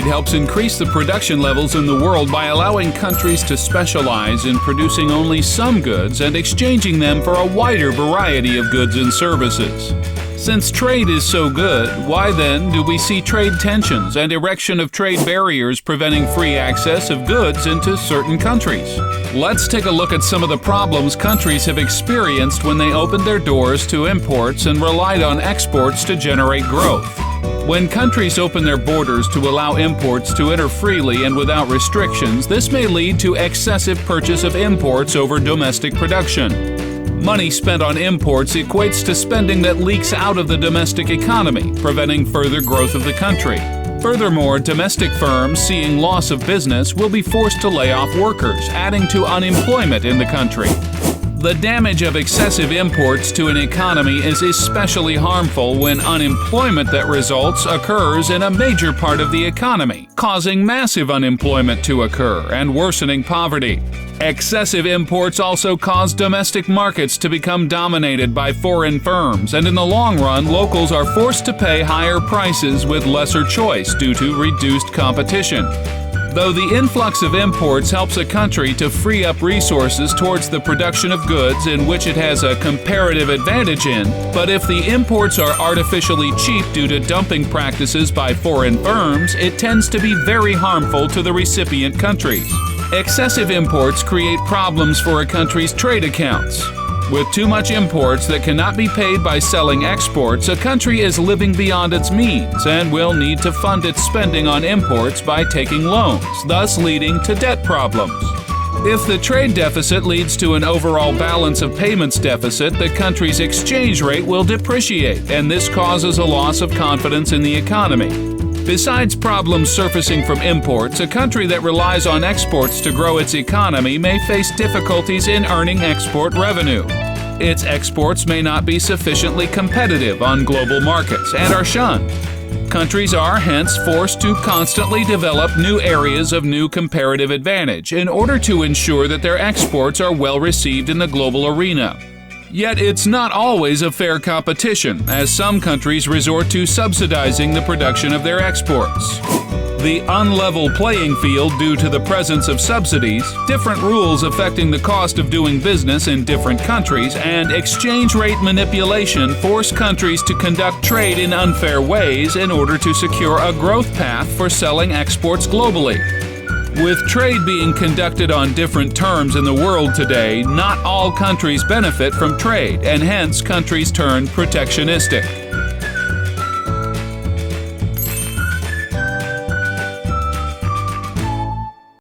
trade helps increase the production levels in the world by allowing countries to specialize in producing only some goods and exchanging them for a wider variety of goods and services. Since trade is so good, why then do we see trade tensions and erection of trade barriers preventing free access of goods into certain countries? Let's take a look at some of the problems countries have experienced when they opened their doors to imports and relied on exports to generate growth. When countries open their borders to allow imports to enter freely and without restrictions, this may lead to excessive purchase of imports over domestic production. Money spent on imports equates to spending that leaks out of the domestic economy, preventing further growth of the country. Furthermore, domestic firms seeing loss of business will be forced to lay off workers, adding to unemployment in the country. The damage of excessive imports to an economy is especially harmful when unemployment that results occurs in a major part of the economy, causing massive unemployment to occur and worsening poverty. Excessive imports also cause domestic markets to become dominated by foreign firms, and in the long run, locals are forced to pay higher prices with lesser choice due to reduced competition. Though the influx of imports helps a country to free up resources towards the production of goods in which it has a comparative advantage in, but if the imports are artificially cheap due to dumping practices by foreign firms, it tends to be very harmful to the recipient countries. Excessive imports create problems for a country's trade accounts. With too much imports that cannot be paid by selling exports, a country is living beyond its means and will need to fund its spending on imports by taking loans, thus leading to debt problems. If the trade deficit leads to an overall balance of payments deficit, the country's exchange rate will depreciate, and this causes a loss of confidence in the economy. Besides problems surfacing from imports, a country that relies on exports to grow its economy may face difficulties in earning export revenue. Its exports may not be sufficiently competitive on global markets and are shunned. Countries are hence forced to constantly develop new areas of new comparative advantage in order to ensure that their exports are well received in the global arena. Yet it's not always a fair competition, as some countries resort to subsidizing the production of their exports. The unlevel playing field due to the presence of subsidies, different rules affecting the cost of doing business in different countries, and exchange rate manipulation force countries to conduct trade in unfair ways in order to secure a growth path for selling exports globally. With trade being conducted on different terms in the world today, not all countries benefit from trade, and hence countries turn protectionistic.